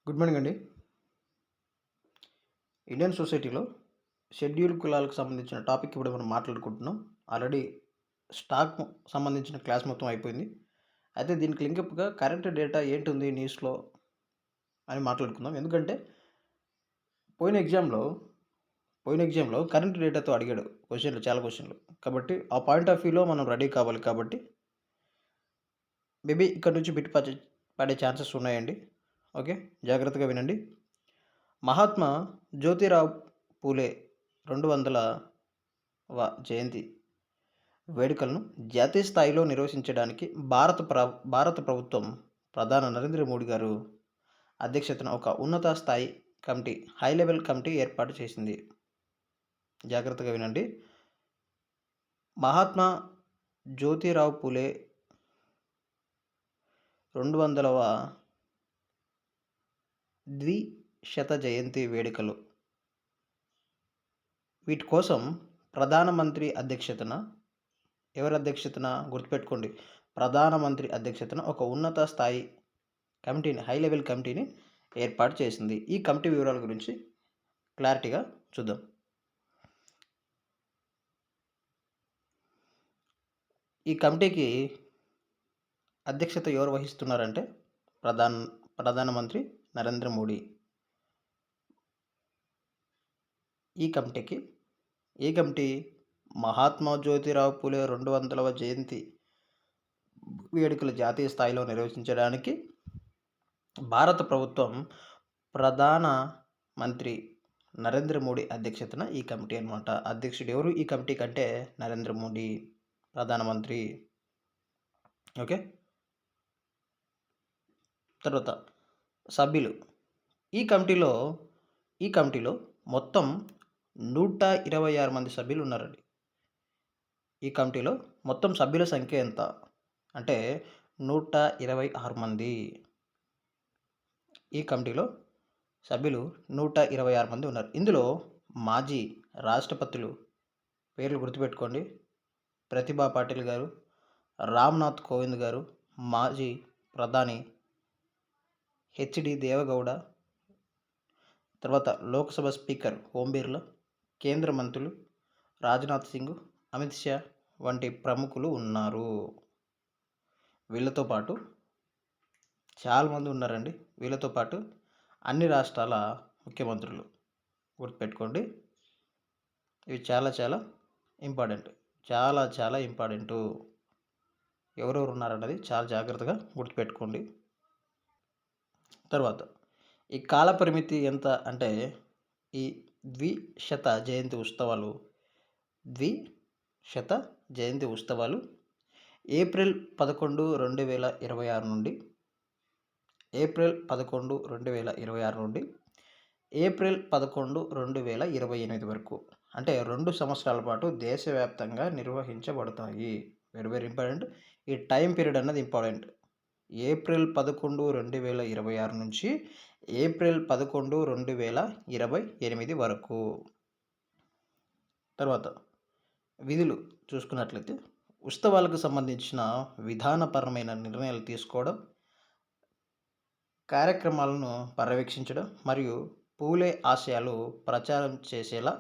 Good morning అండి. Indian సొసైటీలో schedule కులాలకు సంబంధించిన టాపిక్ ఇప్పుడు మనం మాట్లాడుకుంటున్నాం. ఆల్రెడీ స్టాక్ సంబంధించిన క్లాస్ మొత్తం అయిపోయింది. అయితే దీనికి లింకప్‌గా కరెంట్ డేటా ఏంటుంది న్యూస్‌లో అని మాట్లాడుకుందాం. ఎందుకంటే పోయిన ఎగ్జామ్‌లో కరెంట్ డేటాతో అడిగాడు చాలా క్వెషన్‌లు. కాబట్టి ఆ పాయింట్ ఆఫ్ వ్యూలో మనం రెడీ కావాలి కాబట్టి మేబీ ఇక్కడ నుంచి బిట్ పడే ఛాన్సెస్ ఉన్నాయండి. ఓకే. జాగ్రత్తగా వినండి. మహాత్మా జ్యోతిరావు పూలే 200వ జయంతి వేడుకలను జాతీయ స్థాయిలో నిర్వహించడానికి భారత ప్రభుత్వం ప్రధాని నరేంద్ర మోడీ గారు అధ్యక్షతన ఒక ఉన్నత స్థాయి కమిటీ, హై లెవెల్ కమిటీ ఏర్పాటు చేసింది. జాగ్రత్తగా వినండి. మహాత్మా జ్యోతిరావు పూలే 200వ ద్విశత జయంతి వేడుకలు వీటి కోసం ప్రధానమంత్రి అధ్యక్షతన ఎవరి అధ్యక్షతన గుర్తుపెట్టుకోండి. ప్రధానమంత్రి అధ్యక్షతన ఒక ఉన్నత స్థాయి కమిటీని, హై లెవెల్ కమిటీని ఏర్పాటు చేసింది. ఈ కమిటీ వివరాల గురించి క్లారిటీగా చూద్దాం. ఈ కమిటీకి అధ్యక్షత ఎవరు వహిస్తున్నారంటే ప్రధానమంత్రి నరేంద్ర మోడీ. ఈ కమిటీ మహాత్మా జ్యోతిరావు పూలే 200వ జయంతి వేడుకలు జాతీయ స్థాయిలో నిర్వహించడానికి భారత ప్రభుత్వం ప్రధాన మంత్రి నరేంద్ర మోడీ అధ్యక్షతన ఈ కమిటీ అనమాట. అధ్యక్షుడు ఎవరు ఈ కమిటీ కంటే? నరేంద్ర మోడీ, ప్రధానమంత్రి. ఓకే. తర్వాత సభ్యులు. ఈ కమిటీలో మొత్తం 126 మంది సభ్యులు ఉన్నారండి. ఈ కమిటీలో మొత్తం సభ్యుల సంఖ్య ఎంత అంటే 126 మంది. ఈ కమిటీలో సభ్యులు 126 మంది ఉన్నారు. ఇందులో మాజీ రాష్ట్రపతులు పేర్లు గుర్తుపెట్టుకోండి. ప్రతిభా పాటిల్ గారు, రామ్నాథ్ కోవింద్ గారు, మాజీ ప్రధాని హెచ్డి దేవగౌడ, తర్వాత లోక్సభ స్పీకర్ ఓం బిర్లా, కేంద్ర మంత్రులు రాజ్నాథ్ సింగ్, అమిత్ షా వంటి ప్రముఖులు ఉన్నారు. వీళ్ళతో పాటు చాలామంది ఉన్నారండి. వీళ్ళతో పాటు అన్ని రాష్ట్రాల ముఖ్యమంత్రులు గుర్తుపెట్టుకోండి. ఇవి చాలా చాలా ఇంపార్టెంట్. చాలా ఇంపార్టెంటు. ఎవరెవరు ఉన్నారన్నది చాలా జాగ్రత్తగా గుర్తుపెట్టుకోండి. తర్వాత ఈ కాల పరిమితి ఎంత అంటే ఈ ద్విశత జయంతి ఉత్సవాలు ఏప్రిల్ 11, 2026 నుండి ఏప్రిల్ 11, 2026 నుండి ఏప్రిల్ 11, 2028 వరకు, అంటే 2 సంవత్సరాల పాటు దేశవ్యాప్తంగా నిర్వహించబడతాయి. Very very important. ఈ టైం పీరియడ్ అన్నది ఇంపార్టెంట్. ఏప్రిల్ 11, 2026 నుంచి ఏప్రిల్ 11, 2028 వరకు. తర్వాత విధులు చూసుకున్నట్లయితే ఉత్సవాలకు సంబంధించిన విధానపరమైన నిర్ణయాలు తీసుకోవడం, కార్యక్రమాలను పర్యవేక్షించడం మరియు పూలే ఆశయాలు ప్రచారం చేసేలా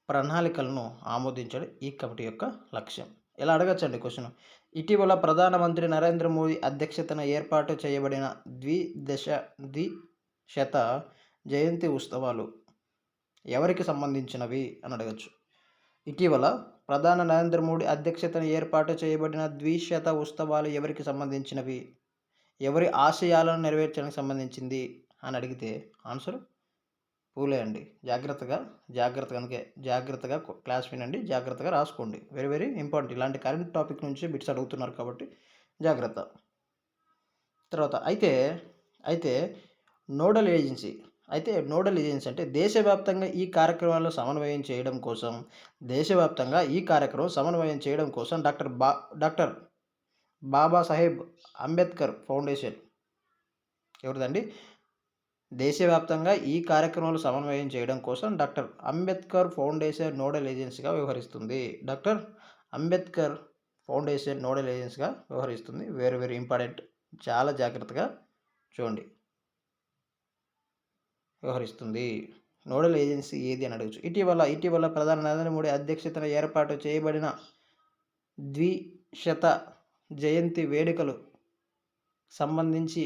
ప్రణాళికలను ఆమోదించడం ఈ కమిటీ యొక్క లక్ష్యం. ఇలా అడగచ్చండి క్వశ్చన్. ఇటీవల ప్రధానమంత్రి నరేంద్ర మోడీ అధ్యక్షతన ఏర్పాటు చేయబడిన ద్విశత జయంతి ఉత్సవాలు ఎవరికి సంబంధించినవి అని అడగచ్చు. ఇటీవల ప్రధాని నరేంద్ర మోడీ అధ్యక్షతన ఏర్పాటు చేయబడిన ద్విశత ఉత్సవాలు ఎవరికి సంబంధించినవి, ఎవరి ఆశయాలను నెరవేర్చడానికి సంబంధించింది అని అడిగితే ఆన్సర్ పూలే అండి. జాగ్రత్తగా క్లాస్ వినండి, జాగ్రత్తగా రాసుకోండి. Very very important. ఇలాంటి కరెంట్ టాపిక్ నుంచి బిట్స్ అడుగుతున్నారు కాబట్టి జాగ్రత్త. తర్వాత అయితే నోడల్ ఏజెన్సీ అంటే దేశవ్యాప్తంగా ఈ కార్యక్రమాలను సమన్వయం చేయడం కోసం డాక్టర్ బాబాసాహెబ్ అంబేద్కర్ ఫౌండేషన్ ఎవరిదండి? దేశవ్యాప్తంగా ఈ కార్యక్రమాలు సమన్వయం చేయడం కోసం డాక్టర్ అంబేద్కర్ ఫౌండేషన్ నోడల్ ఏజెన్సీగా వ్యవహరిస్తుంది. డాక్టర్ అంబేద్కర్ ఫౌండేషన్ నోడల్ ఏజెన్సీగా వ్యవహరిస్తుంది. Very very important. చాలా జాగ్రత్తగా చూడండి. వ్యవహరిస్తుంది. నోడల్ ఏజెన్సీ ఏది అని అడగచ్చు. ఇటీవల ప్రధాని నరేంద్ర మోడీ అధ్యక్షతన ఏర్పాటు చేయబడిన ద్విశత జయంతి వేడుకలు సంబంధించి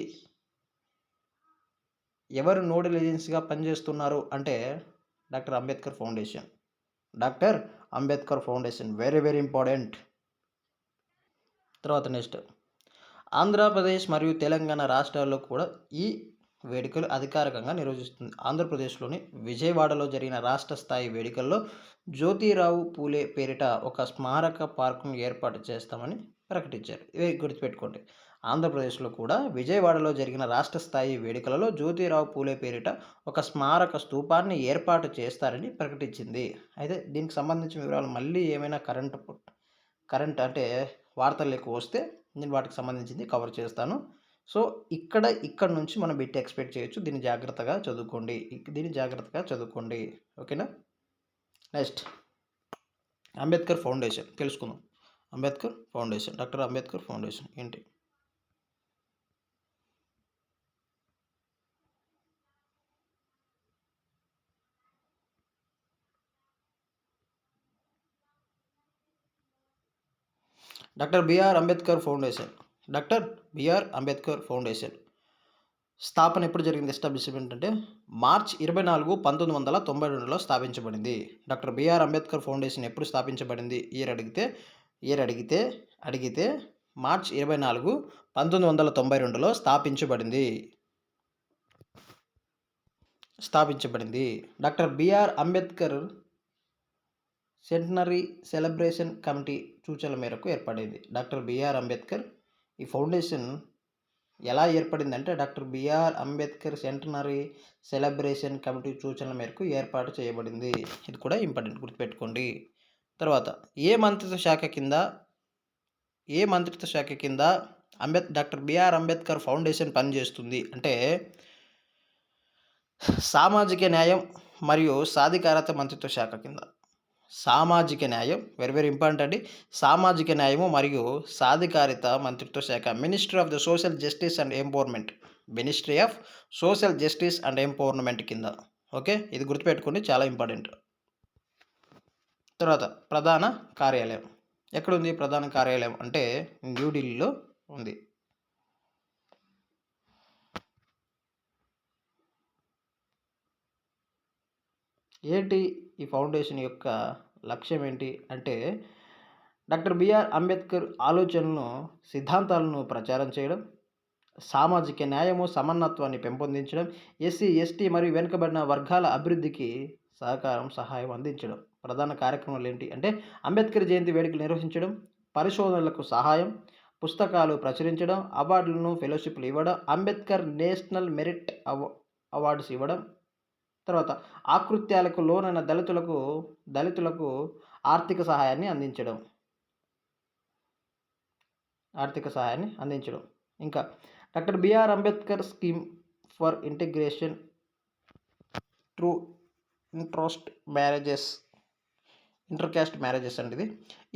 ఎవరు నోడల్ ఏజెన్సీగా పనిచేస్తున్నారు అంటే doctor Ambedkar foundation. Doctor Ambedkar foundation very very important. తర్వాత నెక్స్ట్, ఆంధ్రప్రదేశ్ మరియు తెలంగాణ రాష్ట్రాల్లో కూడా ఈ వేడుకలు అధికారికంగా నిర్వహిస్తుంది. ఆంధ్రప్రదేశ్లోని విజయవాడలో జరిగిన రాష్ట్ర స్థాయి వేడుకల్లో జ్యోతిరావు పూలే పేరిట ఒక స్మారక పార్కును ఏర్పాటు చేస్తామని ప్రకటించారు. ఇవి గుర్తుపెట్టుకోండి. ఆంధ్రప్రదేశ్లో కూడా విజయవాడలో జరిగిన రాష్ట్ర స్థాయి వేడుకలలో జ్యోతిరావు పూలే పేరిట ఒక స్మారక స్తూపాన్ని ఏర్పాటు చేస్తారని ప్రకటించింది. అయితే దీనికి సంబంధించిన వివరాలు మళ్ళీ ఏమైనా కరెంట్ అంటే వార్తలు ఎక్కువ వస్తే నేను వాటికి సంబంధించింది కవర్ చేస్తాను. సో ఇక్కడ నుంచి మనం బిట్ ఎక్స్పెక్ట్ చేయొచ్చు. దీన్ని జాగ్రత్తగా చదువుకోండి. ఓకేనా. నెక్స్ట్, అంబేద్కర్ ఫౌండేషన్ తెలుసుకుందాం. Ambedkar foundation, doctor Ambedkar foundation ఏంటి? డాక్టర్ బిఆర్ అంబేద్కర్ ఫౌండేషన్ స్థాపన ఎప్పుడు జరిగింది? ఎస్టాబ్లిష్మెంట్ అంటే మార్చ్ 24, 1992లో స్థాపించబడింది. డాక్టర్ బిఆర్ అంబేద్కర్ ఫౌండేషన్ ఎప్పుడు స్థాపించబడింది? ఇయర్ అడిగితే మార్చ్ 24, 1992లో స్థాపించబడింది. Doctor BR Ambedkar centenary celebration committee సూచనల మేరకు ఏర్పడింది. డాక్టర్ బిఆర్ అంబేద్కర్ ఈ ఫౌండేషన్ ఎలా ఏర్పడిందంటే doctor BR Ambedkar centenary celebration committee సూచనల మేరకు ఏర్పాటు చేయబడింది. ఇది కూడా ఇంపార్టెంట్, గుర్తుపెట్టుకోండి. తర్వాత ఏ మంత్రిత్వ శాఖ కింద డాక్టర్ బిఆర్ అంబేద్కర్ ఫౌండేషన్ పనిచేస్తుంది అంటే సామాజిక న్యాయం మరియు సాధికారత మంత్రిత్వ శాఖ కింద. సామాజిక న్యాయం వెరీ వెరీ ఇంపార్టెంట్ అండి. సామాజిక న్యాయము మరియు సాధికారిత మంత్రిత్వ శాఖ, ministry of social justice and empowerment కింద. ఓకే, ఇది గుర్తుపెట్టుకోండి, చాలా ఇంపార్టెంట్. తర్వాత ప్రధాన కార్యాలయం ఎక్కడుంది? ప్రధాన కార్యాలయం అంటే న్యూఢిల్లీలో ఉంది. ఏంటి ఈ ఫౌండేషన్ యొక్క లక్ష్యం ఏంటి అంటే డాక్టర్ బిఆర్ అంబేద్కర్ ఆలోచనలను, సిద్ధాంతాలను ప్రచారం చేయడం, సామాజిక న్యాయము, సమానత్వాన్ని పెంపొందించడం, ఎస్సీ, ఎస్టీ మరియు వెనుకబడిన వర్గాల అభివృద్ధికి సహాయం అందించడం. ప్రధాన కార్యక్రమాలు ఏంటి అంటే అంబేద్కర్ జయంతి వేడుకలు నిర్వహించడం, పరిశోధనలకు సహాయం, పుస్తకాలు ప్రచురించడం, అవార్డులను, ఫెలోషిప్లు ఇవ్వడం, అంబేద్కర్ నేషనల్ మెరిట్ అవార్డ్స్ ఇవ్వడం. తర్వాత ఆకృత్యాలకు లోనైన దళితులకు ఆర్థిక సహాయాన్ని అందించడం. ఇంకా doctor BR Ambedkar scheme for integration through intercaste marriages అండి.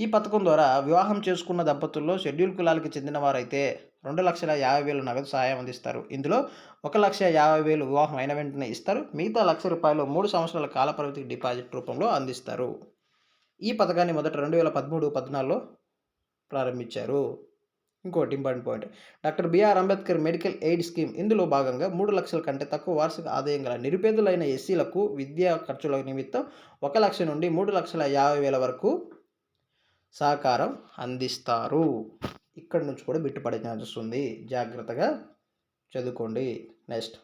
ఈ పథకం ద్వారా వివాహం చేసుకున్న దంపతుల్లో షెడ్యూల్ కులాలకు చెందిన వారైతే 2,50,000 నగదు సహాయం అందిస్తారు. ఇందులో 1,50,000 వివాహం అయిన వెంటనే ఇస్తారు. మిగతా ₹1,00,000 3 సంవత్సరాల కాల పరిమితికి డిపాజిట్ రూపంలో అందిస్తారు. ఈ పథకాన్ని మొదట 2013-14లో ప్రారంభించారు. ఇంకోటి important point, doctor BR Ambedkar medical aid scheme. ఇందులో భాగంగా 3 లక్షల కంటే తక్కువ వార్షిక ఆదాయం గల నిరుపేదలైన ఎస్సీలకు విద్యా ఖర్చుల నిమిత్తం 1,00,000 నుండి 3,50,000 వరకు సహకారం అందిస్తారు. ఇక్కడ నుంచి కూడా బిట్టు పడే ఛాన్సెస్ ఉంది, జాగ్రత్తగా చదువుకోండి. నెక్స్ట్,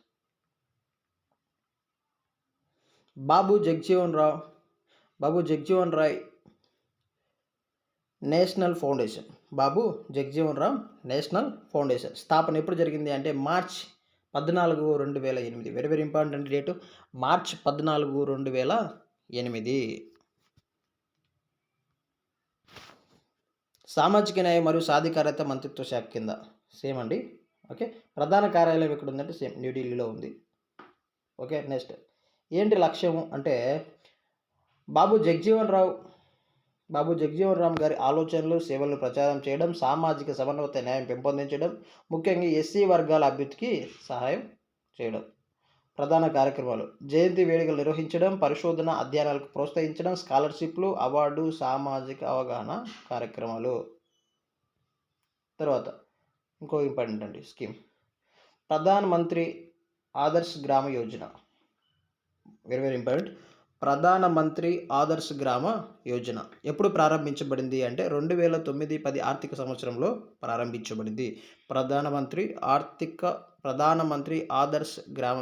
బాబు జగజీవన్ రాయ్ నేషనల్ ఫౌండేషన్. బాబు జగజీవన్ రామ్ నేషనల్ ఫౌండేషన్ స్థాపన ఎప్పుడు జరిగింది అంటే March 14, 2008. Very very important date, March 14, 2008. సామాజిక న్యాయం మరియు సాధికారత మంత్రిత్వ శాఖ కింద. సేమ్ అండి. ఓకే, ప్రధాన కార్యాలయం ఎక్కడ ఉందంటే సేమ్ న్యూఢిల్లీలో ఉంది. ఓకే, నెక్స్ట్ ఏంటి లక్ష్యము అంటే బాబు జగజీవన్ రామ్ గారి ఆలోచనలు, సేవలను ప్రచారం చేయడం, సామాజిక సమన్వయ న్యాయం పెంపొందించడం, ముఖ్యంగా ఎస్సీ వర్గాల అభివృద్ధికి సహాయం చేయడం. ప్రధాన కార్యక్రమాలు జయంతి వేడుకలు నిర్వహించడం, పరిశోధన అధ్యయనాలకు ప్రోత్సహించడం, స్కాలర్షిప్లు, అవార్డు, సామాజిక అవగాహన కార్యక్రమాలు. తర్వాత ఇంకో ఇంపార్టెంట్ అండి స్కీమ్, ప్రధాన్ మంత్రి ఆదర్శ్ గ్రామ Yojana. Very very important. Pradhan Mantri Adarsh గ్రామ యోజన ఎప్పుడు ప్రారంభించబడింది అంటే 2009-10 ఆర్థిక సంవత్సరంలో ప్రారంభించబడింది. ప్రధానమంత్రి ఆదర్శ్ గ్రామ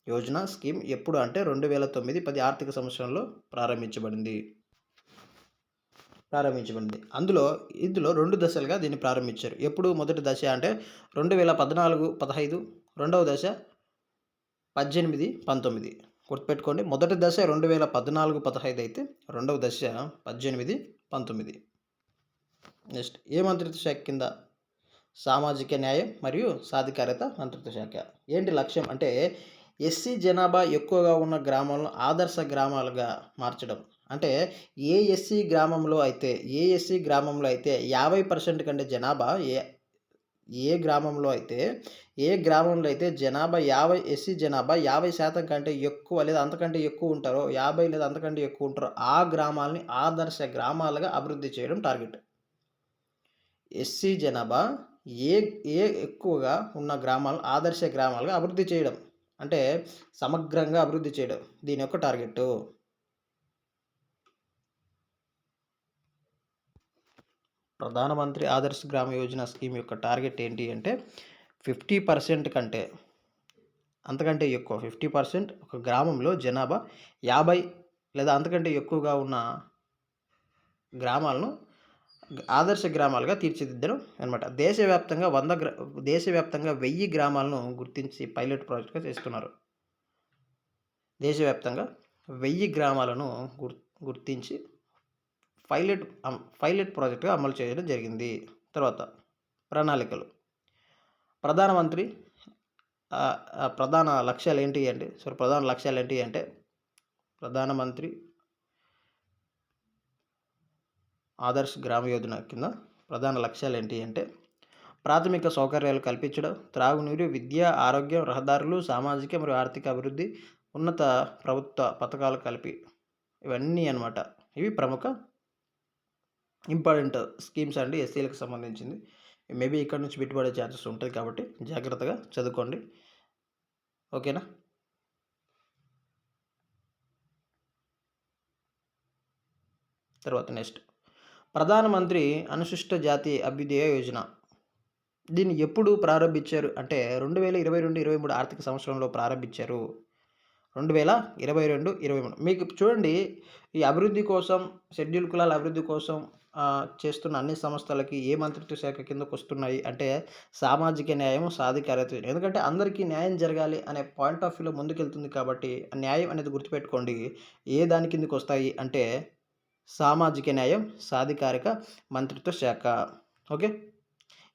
యోజన స్కీమ్ ఎప్పుడు అంటే 2009-10 ఆర్థిక సంవత్సరంలో ప్రారంభించబడింది. ఇందులో 2 దశలుగా దీన్ని ప్రారంభించారు. ఎప్పుడు మొదటి దశ అంటే 2014-15, రెండవ దశ 18-19. గుర్తుపెట్టుకోండి, మొదటి దశ 2014-15 అయితే రెండవ దశ 18-19. నెక్స్ట్ ఏ మంత్రిత్వ శాఖ కింద? సామాజిక న్యాయం మరియు సాధికారత మంత్రిత్వ శాఖ. ఏంటి లక్ష్యం అంటే ఎస్సీ జనాభా ఎక్కువగా ఉన్న గ్రామాలను ఆదర్శ గ్రామాలుగా మార్చడం. అంటే ఏ ఎస్సీ గ్రామంలో అయితే 50% కంటే జనాభా ఏ గ్రామంలో అయితే జనాభా ఎస్సీ జనాభా 50% కంటే ఎక్కువ లేదా అంతకంటే ఎక్కువ ఉంటారో, 50 లేదా అంతకంటే ఎక్కువ ఉంటారో ఆ గ్రామాలని ఆదర్శ గ్రామాలుగా అభివృద్ధి చేయడం టార్గెట్. ఎస్సీ జనాభా ఎక్కువగా ఉన్న గ్రామాలను ఆదర్శ గ్రామాలుగా అభివృద్ధి చేయడం అంటే సమగ్రంగా అభివృద్ధి చేయడం దీని యొక్క టార్గెట్. ప్రధానమంత్రి ఆదర్శ్ గ్రామ యోజన స్కీమ్ యొక్క టార్గెట్ ఏంటి అంటే 50% కంటే అంతకంటే ఎక్కువ 50% ఒక గ్రామంలో జనాభా 50 లేదా అంతకంటే ఎక్కువగా ఉన్న గ్రామాలను ఆదర్శ గ్రామాలుగా తీర్చిదిద్దడం అనమాట. దేశవ్యాప్తంగా 1000 గ్రామాలను గుర్తించి పైలట్ ప్రాజెక్ట్గా చేస్తున్నారు. దేశవ్యాప్తంగా 1000 గ్రామాలను గుర్తించి పైలట్ ప్రాజెక్టుగా అమలు చేయడం జరిగింది. తర్వాత ప్రణాళికలు. ప్రధానమంత్రి ప్రధాన లక్ష్యాలు ఏంటి అంటే ప్రధానమంత్రి ఆదర్శ్ గ్రామ యోజన కింద ప్రధాన లక్ష్యాలు ఏంటి అంటే ప్రాథమిక సౌకర్యాలు కల్పించడం, త్రాగునీరు, విద్య, ఆరోగ్యం, రహదారులు, సామాజిక మరియు ఆర్థిక అభివృద్ధి, ఉన్నత ప్రభుత్వ పథకాలు కలిపి ఇవన్నీ అన్నమాట. ఇవి ప్రముఖ ఇంపార్టెంట్ స్కీమ్స్ అండి ఎస్సీలకు సంబంధించింది. మేబీ ఇక్కడ నుంచి పెట్టుబడే ఛాన్సెస్ ఉంటుంది కాబట్టి జాగ్రత్తగా చదువుకోండి. ఓకేనా? తర్వాత నెక్స్ట్ ప్రధానమంత్రి అనుసూచిత జాతి అభ్యుదయ యోజన. దీన్ని ఎప్పుడు ప్రారంభించారు అంటే 2022-23 ఆర్థిక సంవత్సరంలో ప్రారంభించారు. 2022-23 మీకు చూడండి, ఈ అభివృద్ధి కోసం షెడ్యూల్ కులాల అభివృద్ధి కోసం చేస్తున్న అన్ని సంస్థలకి ఏ మంత్రిత్వ శాఖ కిందకు వస్తున్నాయి అంటే సామాజిక న్యాయం, సాధికారత. ఎందుకంటే అందరికీ న్యాయం జరగాలి అనే పాయింట్ ఆఫ్ వ్యూలో ముందుకెళ్తుంది కాబట్టి న్యాయం అనేది గుర్తుపెట్టుకోండి. ఏ దాని కిందకు వస్తాయి అంటే సామాజిక న్యాయం, సాధికారిక మంత్రిత్వ శాఖ. ఓకే,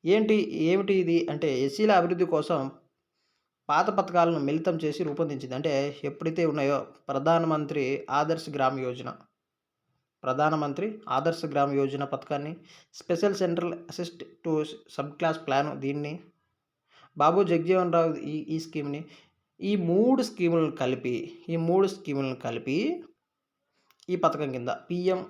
ఏమిటి ఇది అంటే ఎస్సీల అభివృద్ధి కోసం పాత పథకాలను మిళితం చేసి రూపొందించింది. అంటే ఎప్పుడైతే ఉన్నాయో ప్రధానమంత్రి ఆదర్శ్ గ్రామ యోజన పథకాన్ని, special central assist to sub class plan దీన్ని, బాబు జగజీవన్ రావు ఈ స్కీమ్ని, ఈ మూడు స్కీములను కలిపి ఈ పథకం కింద పిఎం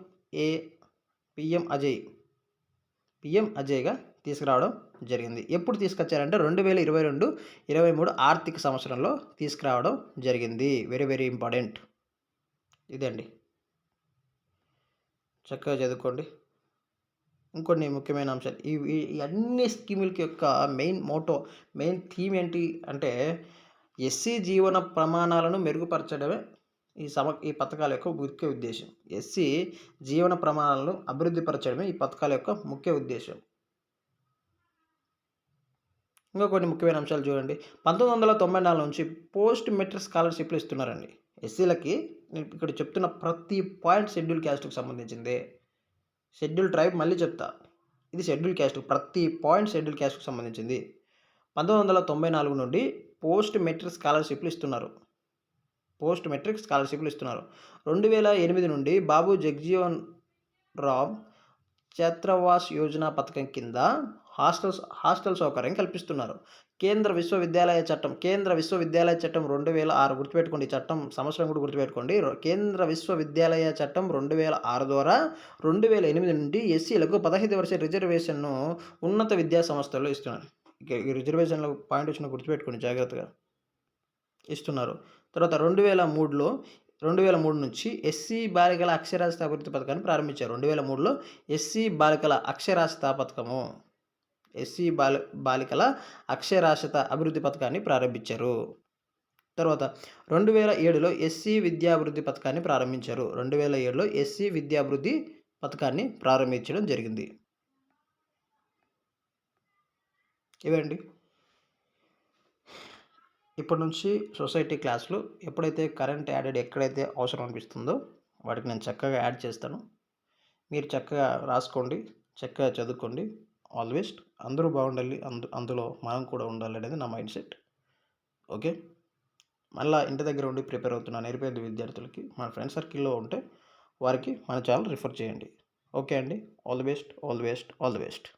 అజయ్గా తీసుకురావడం జరిగింది. ఎప్పుడు తీసుకొచ్చారంటే 2022-23 ఆర్థిక సంవత్సరంలో తీసుకురావడం జరిగింది. వెరీ వెరీ ఇంపార్టెంట్ ఇదండి. చక్కగా చదువుకోండి. ఇంకొన్ని ముఖ్యమైన అంశాలు, ఈ అన్ని స్కీములకి యొక్క మెయిన్ థీమ్ ఏంటి అంటే ఎస్సీ జీవన ప్రమాణాలను మెరుగుపరచడమే ఈ పథకాల యొక్క ముఖ్య ఉద్దేశం. ఎస్సీ జీవన ప్రమాణాలను అభివృద్ధి పరచడమే ఈ పథకాల యొక్క ముఖ్య ఉద్దేశం. ఇంకా కొన్ని ముఖ్యమైన అంశాలు చూడండి. 1994 నుంచి పోస్ట్ మెట్రిక్ స్కాలర్షిప్లు ఇస్తున్నారండి ఎస్సీలకి. నేను ఇక్కడ చెప్తున్న ప్రతి పాయింట్ షెడ్యూల్ క్యాస్ట్కి సంబంధించిందే. షెడ్యూల్ ట్రైబ్ మళ్ళీ చెప్తా, ఇది షెడ్యూల్ క్యాస్ట్, ప్రతి పాయింట్ షెడ్యూల్ క్యాస్ట్కి సంబంధించింది. 1994 నుండి పోస్ట్ మెట్రిక్ స్కాలర్షిప్లు ఇస్తున్నారు. 2008 నుండి బాబు జగజీవన్ రామ్ ఛాత్రావాస్ యోజన పథకం కింద హాస్టల్ సౌకర్యం కల్పిస్తున్నారు. కేంద్ర విశ్వవిద్యాలయ చట్టం 2006 గుర్తుపెట్టుకోండి. ఈ చట్టం సంవత్సరం కూడా గుర్తుపెట్టుకోండి. కేంద్ర విశ్వవిద్యాలయ చట్టం 2006 ద్వారా 2008 నుండి ఎస్సీలకు 15% రిజర్వేషన్‌ను ఉన్నత విద్యా సంస్థల్లో ఇస్తున్నారు. ఇక ఈ రిజర్వేషన్‌ల పాయింట్ వచ్చిన గుర్తుపెట్టుకోండి జాగ్రత్తగా. ఇస్తున్నారు. తర్వాత 2003 నుంచి ఎస్సీ బాలికల అక్షరాస్యత అభివృద్ధి పథకాన్ని ప్రారంభించారు. 2003లో ఎస్సీ బాలికల అక్షరాస్యత పథకము. ఎస్సీ బాలికల అక్షరాస్యత అభివృద్ధి పథకాన్ని ప్రారంభించారు. తర్వాత 2007లో ఎస్సీ విద్యాభివృద్ధి పథకాన్ని ప్రారంభించారు. 2007లో ఎస్సీ విద్యాభివృద్ధి పథకాన్ని ప్రారంభించడం జరిగింది. ఇవండి. ఇప్పటి నుంచి సొసైటీ క్లాసులు ఎప్పుడైతే కరెంట్ యాడెడ్ ఎక్కడైతే అవసరం అనిపిస్తుందో వాటికి నేను చక్కగా యాడ్ చేస్తాను. మీరు చక్కగా రాసుకోండి, చక్కగా చదువుకోండి. All the best. అందరూ బాగుండాలి, అందులో మనం కూడా ఉండాలి అనేది నా మైండ్ సెట్. ఓకే. మళ్ళీ ఇంటి దగ్గర ఉండి ప్రిపేర్ అవుతున్న నిరుపేద విద్యార్థులకి మన ఫ్రెండ్ సర్కిల్లో ఉంటే వారికి మన ఛానల్ రిఫర్ చేయండి. ఓకే అండి. All the best, all the best, all the best.